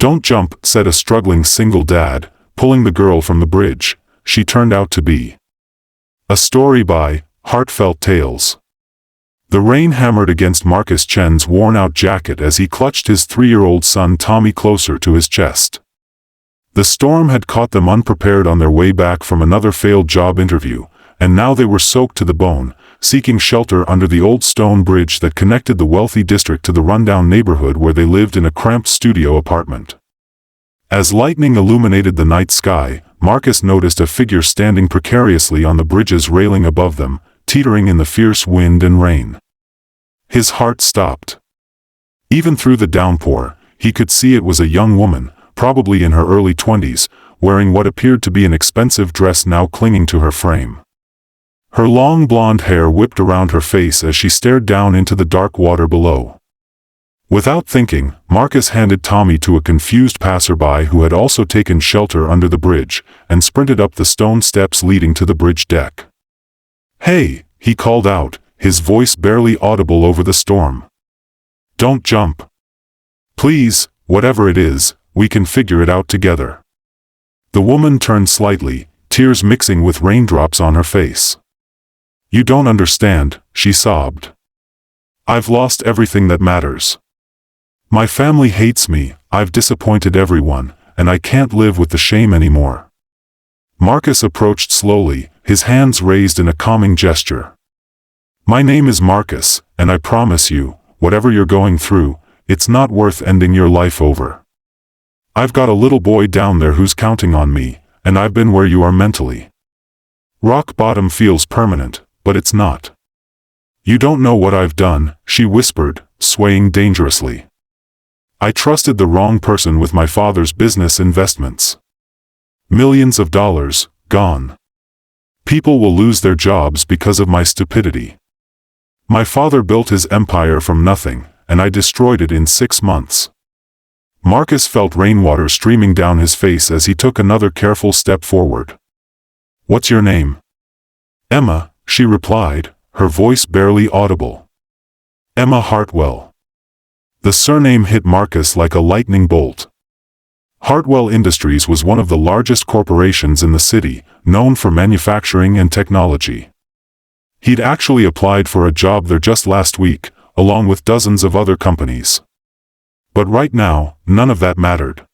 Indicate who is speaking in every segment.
Speaker 1: "Don't jump," said a struggling single dad, pulling the girl from the bridge. She turned out to be a story by Heartfelt Tales. The rain hammered against Marcus Chen's worn-out jacket as he clutched his 3-year-old son Tommy closer to his chest. The storm had caught them unprepared on their way back from another failed job interview, and now they were soaked to the bone, seeking shelter under the old stone bridge that connected the wealthy district to the rundown neighborhood where they lived in a cramped studio apartment. As lightning illuminated the night sky, Marcus noticed a figure standing precariously on the bridge's railing above them, teetering in the fierce wind and rain. His heart stopped. Even through the downpour, he could see it was a young woman, probably in her early 20s, wearing what appeared to be an expensive dress now clinging to her frame. Her long blonde hair whipped around her face as she stared down into the dark water below. Without thinking, Marcus handed Tommy to a confused passerby who had also taken shelter under the bridge, and sprinted up the stone steps leading to the bridge deck. "Hey," he called out, his voice barely audible over the storm. "Don't jump. Please, whatever it is, we can figure it out together." The woman turned slightly, tears mixing with raindrops on her face. "You don't understand," she sobbed. "I've lost everything that matters. My family hates me, I've disappointed everyone, and I can't live with the shame anymore." Marcus approached slowly, his hands raised in a calming gesture. "My name is Marcus, and I promise you, whatever you're going through, it's not worth ending your life over. I've got a little boy down there who's counting on me, and I've been where you are mentally. Rock bottom feels permanent, but it's not. You don't know what I've done," she whispered, swaying dangerously. "I trusted the wrong person with my father's business investments. Millions of dollars, gone. People will lose their jobs because of my stupidity. My father built his empire from nothing, and I destroyed it in 6 months." Marcus felt rainwater streaming down his face as he took another careful step forward. "What's your name?" "Emma," she replied, her voice barely audible. "Emma Hartwell." The surname hit Marcus like a lightning bolt. Hartwell Industries was one of the largest corporations in the city, known for manufacturing and technology. He'd actually applied for a job there just last week, along with dozens of other companies. But right now, none of that mattered.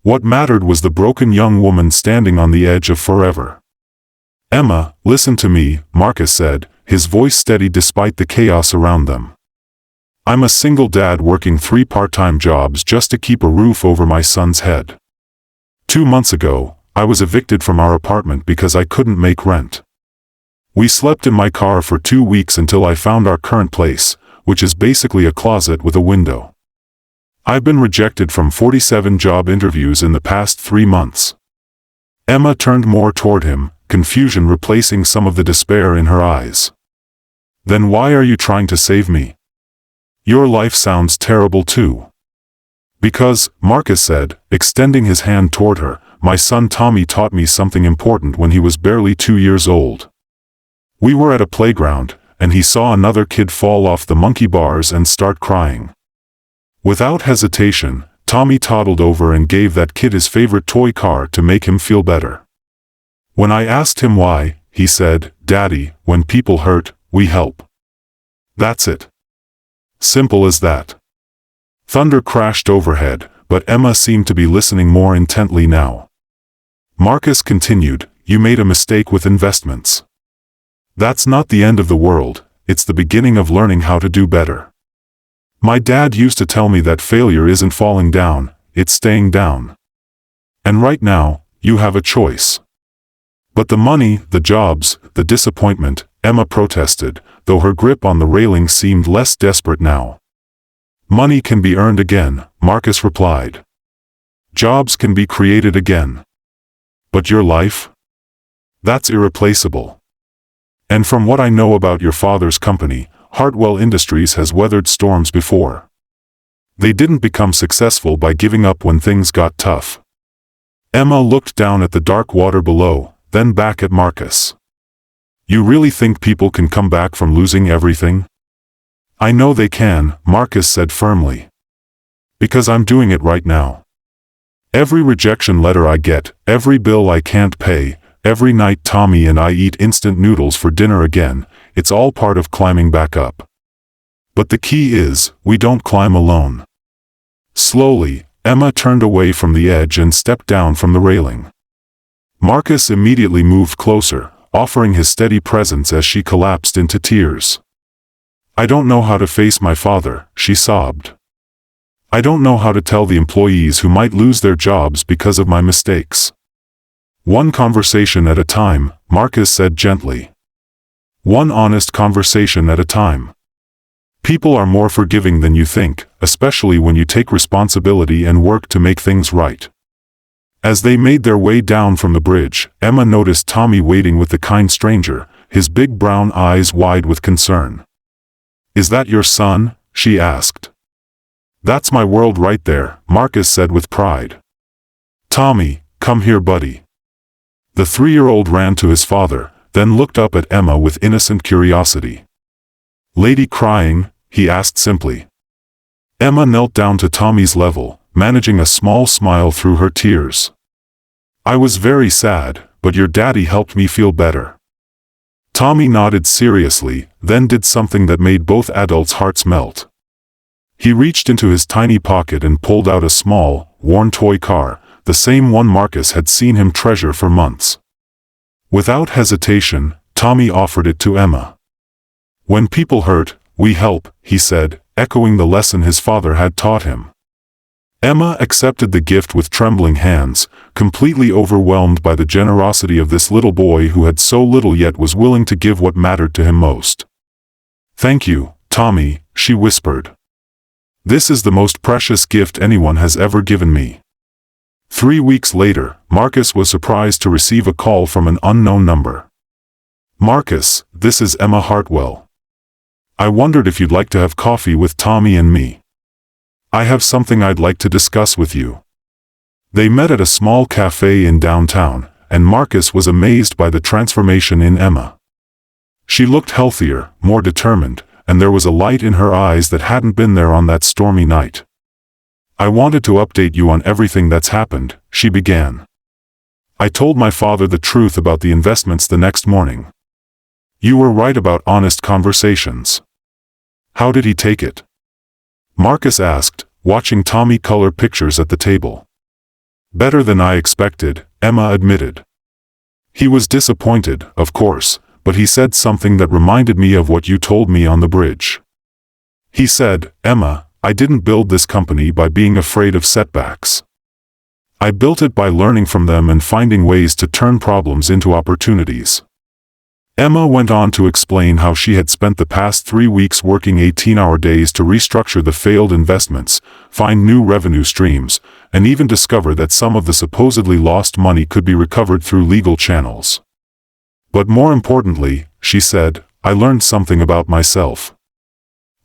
Speaker 1: What mattered was the broken young woman standing on the edge of forever. "Emma, listen to me," Marcus said, his voice steady despite the chaos around them. "I'm a single dad working 3 part-time jobs just to keep a roof over my son's head. 2 months ago, I was evicted from our apartment because I couldn't make rent. We slept in my car for 2 weeks until I found our current place, which is basically a closet with a window. I've been rejected from 47 job interviews in the past 3 months." Emma turned more toward him, confusion replacing some of the despair in her eyes. "Then why are you trying to save me? Your life sounds terrible too." "Because," Marcus said, extending his hand toward her, "my son Tommy taught me something important when he was barely 2 years old. We were at a playground, and he saw another kid fall off the monkey bars and start crying. Without hesitation, Tommy toddled over and gave that kid his favorite toy car to make him feel better. When I asked him why, he said, 'Daddy, when people hurt, we help.' That's it. Simple as that." Thunder crashed overhead, but Emma seemed to be listening more intently now. Marcus continued, "You made a mistake with investments. That's not the end of the world, it's the beginning of learning how to do better. My dad used to tell me that failure isn't falling down, it's staying down. And right now, you have a choice." "But the money, the jobs, the disappointment," Emma protested, though her grip on the railing seemed less desperate now. "Money can be earned again," Marcus replied. "Jobs can be created again. But your life? That's irreplaceable. And from what I know about your father's company, Heartwell Industries has weathered storms before. They didn't become successful by giving up when things got tough." Emma looked down at the dark water below, then back at Marcus. "You really think people can come back from losing everything?" "I know they can," Marcus said firmly. "Because I'm doing it right now. Every rejection letter I get, every bill I can't pay, every night Tommy and I eat instant noodles for dinner again, it's all part of climbing back up. But the key is, we don't climb alone. Slowly, Emma turned away from the edge and stepped down from the railing. Marcus immediately moved closer, offering his steady presence as she collapsed into tears. I don't know how to face my father, she sobbed. I don't know how to tell the employees who might lose their jobs because of my mistakes. One conversation at a time, Marcus said gently. One honest conversation at a time. People are more forgiving than you think, especially when you take responsibility and work to make things right. As they made their way down from the bridge, Emma noticed Tommy waiting with the kind stranger, his big brown eyes wide with concern. Is that your son? She asked. That's my world right there, Marcus said with pride. Tommy, come here buddy. The 3-year-old ran to his father, then looked up at Emma with innocent curiosity. Lady crying? He asked simply. Emma knelt down to Tommy's level, managing a small smile through her tears. I was very sad, but your daddy helped me feel better. Tommy nodded seriously, then did something that made both adults' hearts melt. He reached into his tiny pocket and pulled out a small, worn toy car, the same one Marcus had seen him treasure for months. Without hesitation, Tommy offered it to Emma. When people hurt, we help, he said, echoing the lesson his father had taught him. Emma accepted the gift with trembling hands, completely overwhelmed by the generosity of this little boy who had so little yet was willing to give what mattered to him most. Thank you, Tommy, she whispered. This is the most precious gift anyone has ever given me. 3 weeks later, Marcus was surprised to receive a call from an unknown number. Marcus, this is Emma Hartwell. I wondered if you'd like to have coffee with Tommy and me. I have something I'd like to discuss with you. They met at a small cafe in downtown, and Marcus was amazed by the transformation in Emma. She looked healthier, more determined, and there was a light in her eyes that hadn't been there on that stormy night. I wanted to update you on everything that's happened, she began. I told my father the truth about the investments the next morning. You were right about honest conversations. How did he take it? Marcus asked, watching Tommy color pictures at the table. Better than I expected, Emma admitted. He was disappointed, of course, but he said something that reminded me of what you told me on the bridge. He said, Emma, I didn't build this company by being afraid of setbacks. I built it by learning from them and finding ways to turn problems into opportunities. Emma went on to explain how she had spent the past 3 weeks working 18-hour days to restructure the failed investments, find new revenue streams, and even discover that some of the supposedly lost money could be recovered through legal channels. But more importantly, she said, I learned something about myself.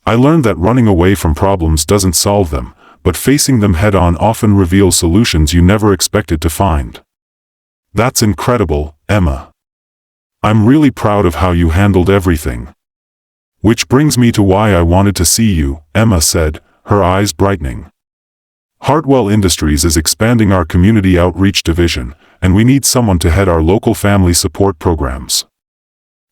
Speaker 1: I learned that running away from problems doesn't solve them, but facing them head-on often reveals solutions you never expected to find. That's incredible, Emma. I'm really proud of how you handled everything. Which brings me to why I wanted to see you, Emma said, her eyes brightening. Hartwell Industries is expanding our community outreach division, and we need someone to head our local family support programs.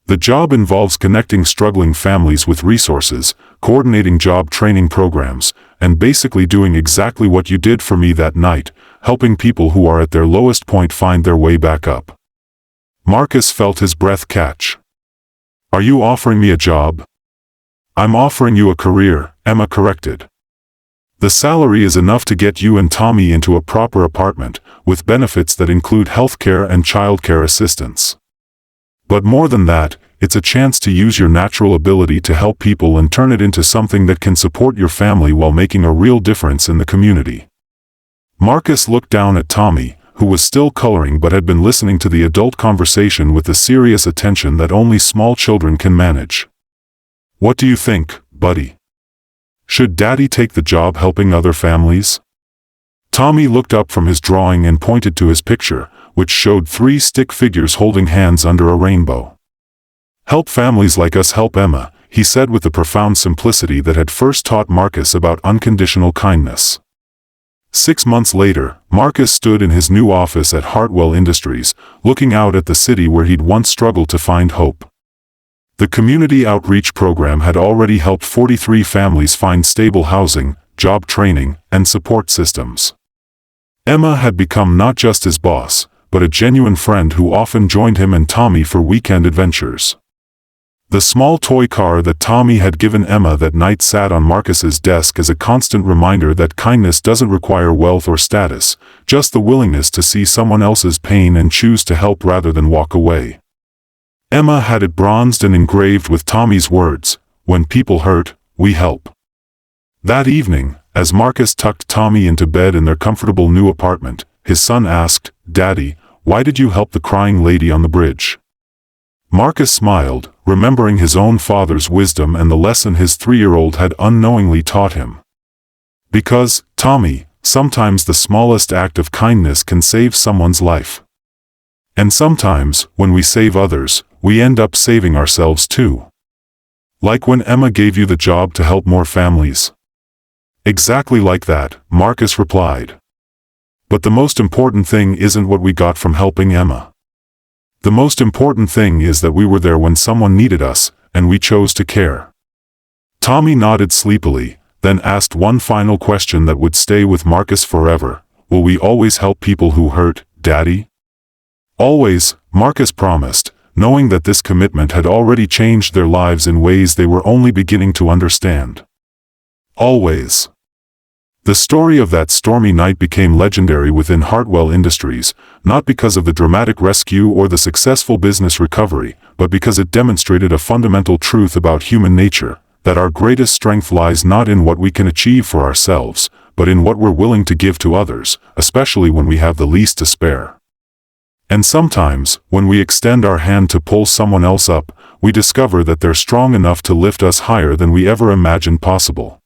Speaker 1: The job involves connecting struggling families with resources, coordinating job training programs, and basically doing exactly what you did for me that night, helping people who are at their lowest point find their way back up. Marcus felt his breath catch. Are you offering me a job? I'm offering you a career, Emma corrected. The salary is enough to get you and Tommy into a proper apartment, with benefits that include healthcare and childcare assistance. But more than that, it's a chance to use your natural ability to help people and turn it into something that can support your family while making a real difference in the community. Marcus looked down at Tommy, who was still coloring but had been listening to the adult conversation with the serious attention that only small children can manage. What do you think, buddy? Should Daddy take the job helping other families? Tommy looked up from his drawing and pointed to his picture, which showed 3 stick figures holding hands under a rainbow. Help families like us help Emma, he said with the profound simplicity that had first taught Marcus about unconditional kindness. 6 months later, Marcus stood in his new office at Hartwell Industries, looking out at the city where he'd once struggled to find hope. The community outreach program had already helped 43 families find stable housing, job training, and support systems. Emma had become not just his boss, but a genuine friend who often joined him and Tommy for weekend adventures. The small toy car that Tommy had given Emma that night sat on Marcus's desk as a constant reminder that kindness doesn't require wealth or status, just the willingness to see someone else's pain and choose to help rather than walk away. Emma had it bronzed and engraved with Tommy's words, "When people hurt, we help." That evening, as Marcus tucked Tommy into bed in their comfortable new apartment, his son asked, "Daddy, why did you help the crying lady on the bridge?" Marcus smiled, remembering his own father's wisdom and the lesson his 3-year-old had unknowingly taught him. "Because, Tommy, sometimes the smallest act of kindness can save someone's life. And sometimes, when we save others, we end up saving ourselves too. Like when Emma gave you the job to help more families." "Exactly like that," Marcus replied. "But the most important thing isn't what we got from helping Emma. The most important thing is that we were there when someone needed us, and we chose to care." Tommy nodded sleepily, then asked one final question that would stay with Marcus forever. "Will we always help people who hurt, Daddy?" "Always," Marcus promised, knowing that this commitment had already changed their lives in ways they were only beginning to understand. Always. The story of that stormy night became legendary within Hartwell Industries, not because of the dramatic rescue or the successful business recovery, but because it demonstrated a fundamental truth about human nature, that our greatest strength lies not in what we can achieve for ourselves, but in what we're willing to give to others, especially when we have the least to spare. And sometimes, when we extend our hand to pull someone else up, we discover that they're strong enough to lift us higher than we ever imagined possible.